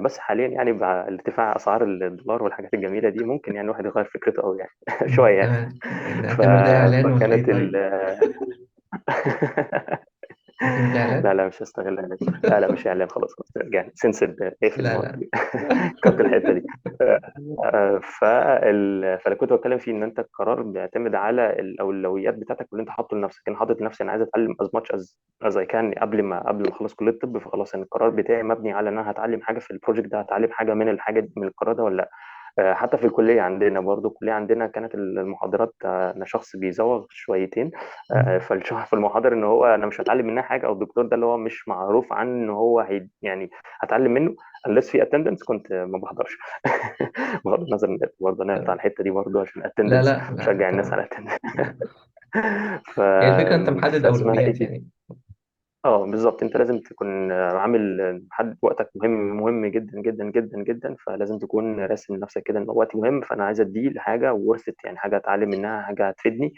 بس حاليا يعني مع ارتفاع اسعار الدولار والحاجات الجميله دي ممكن يعني الواحد يغير فكرته قوي يعني شويه يعني. تمام، ف... نعتبر ده إعلان ولا فكانت إيه طيب؟ نعتبر ده إعلان؟ لا لا مش هستغل اعلان. لا لا مش اعلان، خلاص خلاص يعني سنسد، اقفل لا الموضوع لا. دي كت الحته دي. فانا كنت بتكلم فيه ان انت القرار بيعتمد على الاولويات بتاعتك واللي انت حاطه لنفسك. انا حاطط لنفسي انا عايز اتعلم از ماتش از اي كان قبل ما اخلص كليه الطب، فخلاص ان القرار بتاعي مبني على ان انا هتعلم حاجه في البروجكت ده، هتعلم حاجه من الحاجه من القرار ده ولا لا. حتى في الكلية عندنا برضو، الكلية عندنا كانت المحاضرات أنا شخص بيزوغ شويتين. في المحاضرة إن هو أنا مش هتعلم منها حاجة، أو الدكتور ده اللي هو مش معروف عنه إن هو يعني هتعلم منه unless في attendance، كنت ما بحضرش بغض النظر إن برضه أنا على تمام. الحتة دي برضه عشان لا attendance، لا لا بشجع الناس تمام. على attendance ف... هي الفكرة أنت محدد فاسمها إيه أولويات دي؟ يعني. اه بالظبط، انت لازم تكون عامل محدد وقتك مهم جدا جدا جدا جدا، فلازم تكون راسم لنفسك كده ان وقتي مهم، فانا عايز اديه لحاجه ورثت، يعني حاجه اتعلم منها، حاجه هتفيدني.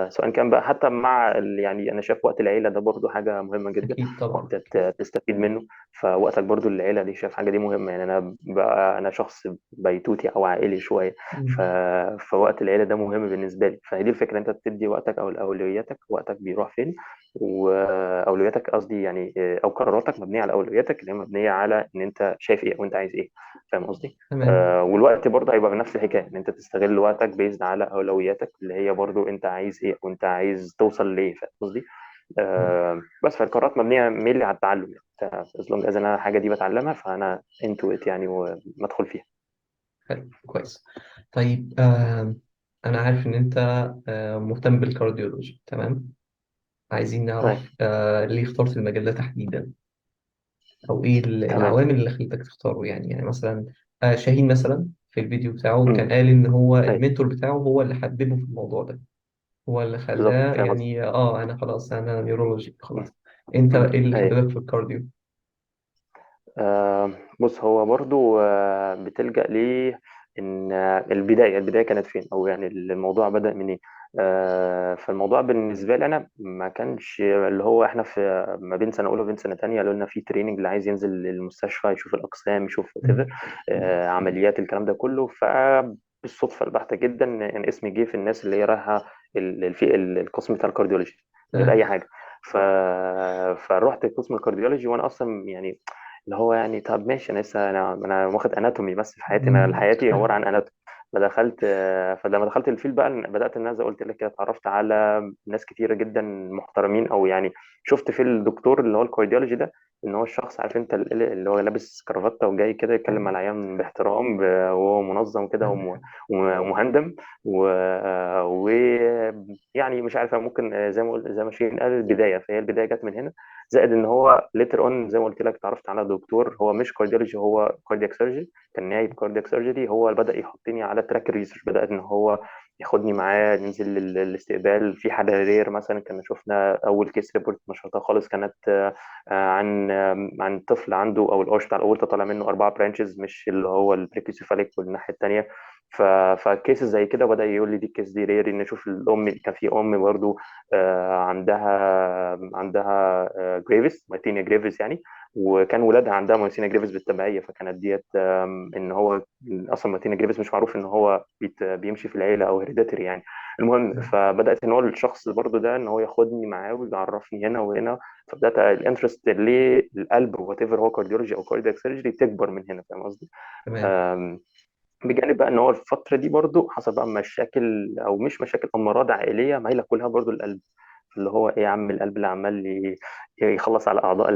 سواء كان بقى حتى مع يعني انا شايف وقت العيله ده برضو حاجه مهمه جدا، أكيد طبعا. انت تستفيد منه. فوقتك برضو العيله دي شايف حاجه دي مهمه، يعني انا بقى انا شخص بيتوتي او عائلي شويه. ف... مم. فوقت العيله ده مهم بالنسبه لي، فهي دي الفكره، انت تدي وقتك او اولوياتك، وقتك بيروح فين، واولوياتك قصدي يعني او قراراتك مبنيه على اولوياتك اللي هي مبنيه على ان انت شايف ايه وانت عايز ايه، فاهم قصدي؟ تمام. والوقت برضه هيبقى بنفس الحكايه، ان انت تستغل وقتك بيزد على اولوياتك اللي هي برضه انت عايز ايه وانت عايز توصل لايه، فاهم قصدي؟ مم. بس فالقرارات مبنيه مينلي على التعلم، يعني از لونج از انا الحاجه دي بتعلمها فانا انتو ات يعني ومدخل فيها. حلو كويس. طيب أنا عارف إن أنت مهتم بالكارديولوجي، تمام. عايزين أي. نعرف ليه اخترت المجال ده تحديدا، او ايه تمام. العوامل اللي خلتك تختاره. يعني مثلا شاهين مثلا في الفيديو بتاعه كان مم. قال ان هو أي. المنتور بتاعه هو اللي حببه في الموضوع ده، هو اللي بالظبط خلاه فاهم قصدي. يعني انا خلاص انا نيورولوجي مم. خلاص. انت مم. ايه اللي أي. حببك في الكارديو؟ بص هو برضو بتلجأ ليه ان البدايه كانت فين، او يعني الموضوع بدأ منين. فالموضوع بالنسبه لي انا ما كانش اللي هو احنا في ما بين سنه اولى وبين سنه تانية قالوا لنا في تريننج اللي عايز ينزل المستشفى يشوف الاقسام يشوف whatever، مم. عمليات الكلام ده كله. فبالصدفه البحته جدا ان اسمي جه في الناس اللي هي رايحه في القسم بتاع الكارديولوجي من غير تمام. اي حاجه. ف... فروحت قسم الكارديولوجي وانا اصلا يعني اللي هو يعني طب ماشي، انا لسه انا واخد اناتومي بس في حياتي، انا مم. حياتي عباره عن اناتومي. فدخلت فلما دخلت الفيلد بقى بدات ان انا زي ما قلت لك كده اتعرفت على ناس كتيره جدا محترمين، او يعني شفت في الدكتور اللي هو الكارديولوجي ده ان هو الشخص عارف انت اللي هو لابس كرافته وجاي كده يتكلم على العيان باحترام، وهو منظم كده ومهندم ويعني مش عارف ممكن زي ما زي ما شيرين قال البدايه، فهي البدايه جت من هنا. زائد ان هو ليتر اون زي ما قلت لك اتعرفت على دكتور هو مش كارديولوجي، هو كاردياك سيرجري، كان نايب كاردياك سيرجري، هو اللي بدا يحطني على تراك الريسيرش، بدا ان هو ياخدني معاه ننزل الاستقبال في حاله رير. مثلا كنا شفنا اول كيس ريبورت نشرتها خالص كانت عن طفل عنده او القرش بتاع الاورطه طالع منه 4 برانشز، مش اللي هو البريكيوسيفاليك والناحيه الثانيه. فكيسز زي كده بدا يقول لي دي الكيس دي رير، ان نشوف الام كان في ام برضو عندها جريفيس مايتينيا جريفيس يعني، وكان ولادها عندها مايتينيا جريفيس بالتبعيه، فكانت ديت ان هو اصلا مايتينيا جريفيس مش معروف ان هو بيمشي في العيله او هيريديتري يعني. المهم فبدات ان هو الشخص برضو ده ان هو ياخدني معاه ويعرفني هنا وهنا، فبدات الانترست للقلب وات ايفر هو كارديولوجي او كاردياك سيرجري تكبر من هنا، فاهم قصدي؟ تمام. بجانب بقى ان هو الفتره دي برضو حصل بقى مشاكل، او مش مشاكل، امراض عائليه مايله كلها برضو القلب. اللي هو ايه يا عم، القلب اللي عمال يخلص على اعضاء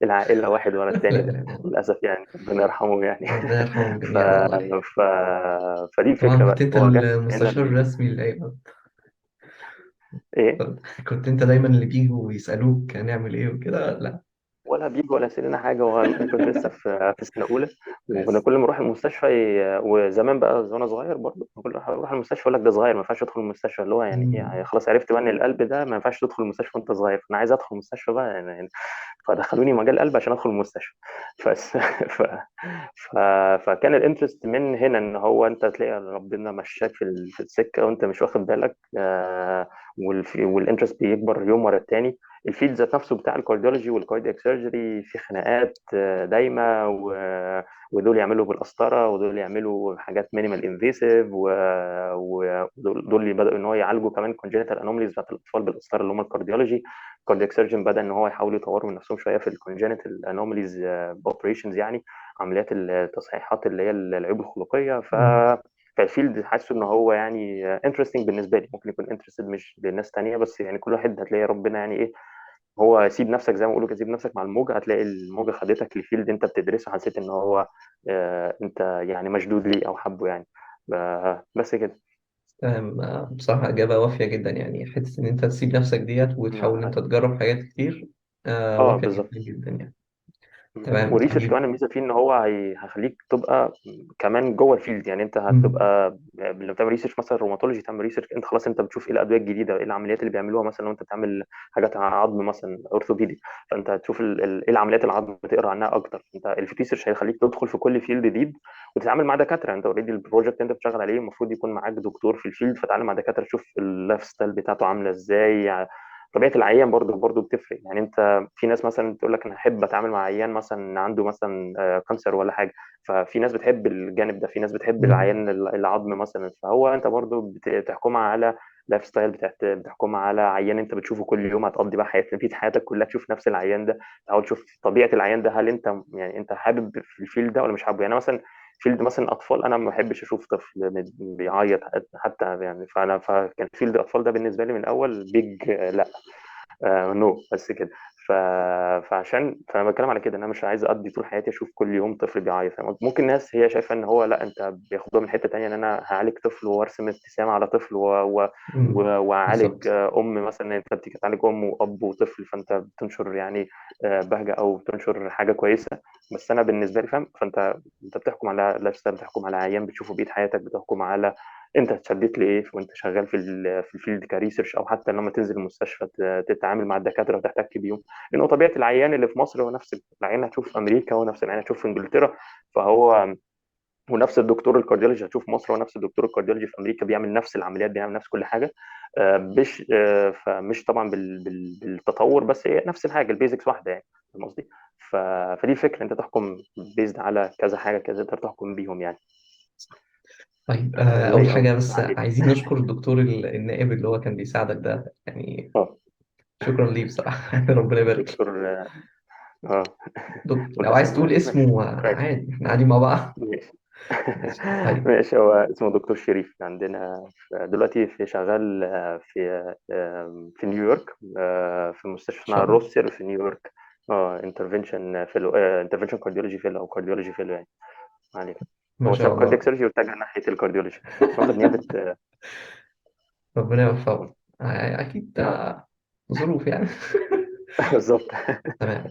العائله واحد ورا لا التاني ده، لا لا. للاسف يعني ربنا يرحمه يعني. ربنا يرحمهم ف... جميعا والله. ف... فدي طبعا فكره كنت بقى، انت هو جت هنا المستشار الرسمي للعيلة. ايه، كنت انت دايما اللي بيجوا ويسألوك هنعمل ايه وكده، لا؟ ولا بيجي ولا سيلنا حاجه. هو انا كنت لسه في سنه اولى، وكنا كويس. كل ما اروح المستشفى وزمان بقى وانا صغير برضه كل ما اروح المستشفى يقول لك ده صغير ما ينفعش يدخل المستشفى. اللي هو يعني ايه يعني، مم. خلاص عرفت بقى ان القلب ده ما ينفعش تدخل المستشفى وانت صغير، فانا عايز ادخل المستشفى بقى يعني. فدخلوني مجال قلب عشان ادخل المستشفى. بس ف... ف... فكان الانترست من هنا ان هو انت تلاقي ربنا مشاك في السكه وانت مش واخد بالك. والانترست بيكبر يوم ورا التاني. الفيلد ذات نفسه بتاع الكارديولوجي والكاردياك سيرجري في خناقات دايمه، ودول يعملوا بالقسطره ودول يعملوا حاجات مينيمال انفيسيف، ودول اللي بداوا ان هو يعالجوا كمان كونجنتال انوماليز بتاعت الاطفال بالقسطره اللي هم الكارديولوجي. الكاردياك سيرجن بدا ان هو يحاولوا يطوروا من نفسهم شويه في الكونجنتال انوماليز اوبريشنز يعني، عمليات التصحيحات اللي هي العيوب الخلقيه. مم. فالفيلد حاسه ان هو يعني انترستنج بالنسبه لي، ممكن يكون انترستد مش للناس تانية، بس يعني كل واحد هتلاقي ربنا يعني ايه. هو سيب نفسك زي ما بيقولوا كده، سيب نفسك مع الموجه، هتلاقي الموجه خدتك لفيلد انت بتدرسه، حسيت ان هو انت يعني مشدود ليه او حبه يعني. بس كده. تمام. بصراحة إجابة وافية جدا، يعني حتة إن أنت تسيب نفسك ديت وتحاول إن أنت تجرب حاجات كتير. وافية جدا بالظبط. جدا يعني. تمام والريسيرش طيب. كمان الميزه فيه ان هو هيخليك تبقى كمان جوه الفيلد. يعني انت مم. هتبقى لما بتعمل ريسيرش مثلا روماتولوجي، تعمل ريسيرش انت خلاص انت بتشوف ايه الادويه الجديده، ايه العمليات اللي بيعملوها مثلا لو انت بتعمل حاجات عظم مثلا اورثوبيدي. فانت هتشوف ايه العمليات العظم، بتقرا عنها اكتر. انت الريسيرش هيخليك تدخل في كل فيلد جديد وتتعامل مع دكاتره. انت اوريدي البروجكت انت بتشتغل عليه المفروض يكون معاك دكتور في الفيلد، فتتعلم مع دكاتره تشوف اللايف ستايل بتاعته عامله ازاي. طبيعه العيان برضو بتفرق. يعني انت في ناس مثلا تقول لك انا احب اتعامل مع عيان مثلا عنده مثلا كانسر ولا حاجه، ففي ناس بتحب الجانب ده، في ناس بتحب مم. العيان العظم مثلا. فهو انت برضو بتحكمها على لايف ستايل، بتحكمها على عيان انت بتشوفه كل يوم، هتقضي بقى حياتك كلها تشوف نفس العيان ده. تحاول تشوف طبيعه العيان ده، هل انت يعني انت حابب في الفيلد ده ولا مش حابه. يعني مثلا فيلد مثلا اطفال انا ما بحبش اشوف طفل بيعيط حتى يعني. فكان فيلد الاطفال ده بالنسبه لي من الاول بيج لا، نو بس كده. ف... فانا بتكلم على كده، انا مش عايز اقضي طول حياتي اشوف كل يوم طفل بيعيط. فاهم قصدي؟ ممكن ناس هي شايفه ان هو لا، انت بياخدوها من حته تانيه ان انا هعالج طفل وارسم ابتسامه على طفل مم. واعالج بالظبط. مثلا انت بتيجي تعالج ام واب وطفل، فانت بتنشر يعني بهجه او بتنشر حاجه كويسه. بس انا بالنسبه لي فاهم، فانت بتحكم على لايف ستايل، بتحكم على عيان بتشوفه بقيت حياتك، بتحكم على انت اتشدت لايه وانت شغال في الفيلد كريسيرش، او حتى لما تنزل المستشفى تتعامل مع الدكاتره وتحتك بيهم. لانه طبيعه العيان اللي في مصر هو نفس العيان هتشوف في امريكا، ونفس العيان هتشوف في انجلترا. فهو ونفس الدكتور الكارديولوجي هتشوف في مصر، ونفس الدكتور الكارديولوجي في امريكا بيعمل نفس العمليات، بيعمل نفس كل حاجه. مش فمش طبعا بالتطور، بس هي نفس الحاجه، البيزكس واحده يعني. فاهم قصدي؟ فدي الفكره، انت تحكم بيزد على كذا حاجه كذا تقدر تحكم بيهم يعني. طيب، ولا أول ايه حاجة قصدك بس عليه؟ عايزين نشكر الدكتور النائب اللي هو كان بيساعدك ده يعني. اه شكرا ليه بصراحة. ربنا يبارك له. دكتور اه لو عايز والاسامي تقول برضه ماشي اسمه كويس. عادي، احنا قاعدين مع بعض. ماشي. ماشي طيب. ماشي، هو اسمه دكتور شريف عندنا دلوقتي في شغال في نيويورك، في مستشفى ما اسمها شاء الله. روسير في نيويورك. اه انترفنشن فيلو، انترفنشن كارديولوجي فيلو او كارديولوجي فيلو يعني. ما علينا. ما هو شاء ساب كاردياك الله. سيرجي واتجه ناحيه الكارديولوجي، واخد نيابه ربنا يوفقه. أكيد اه ظروف يعني. بالظبط. تمام.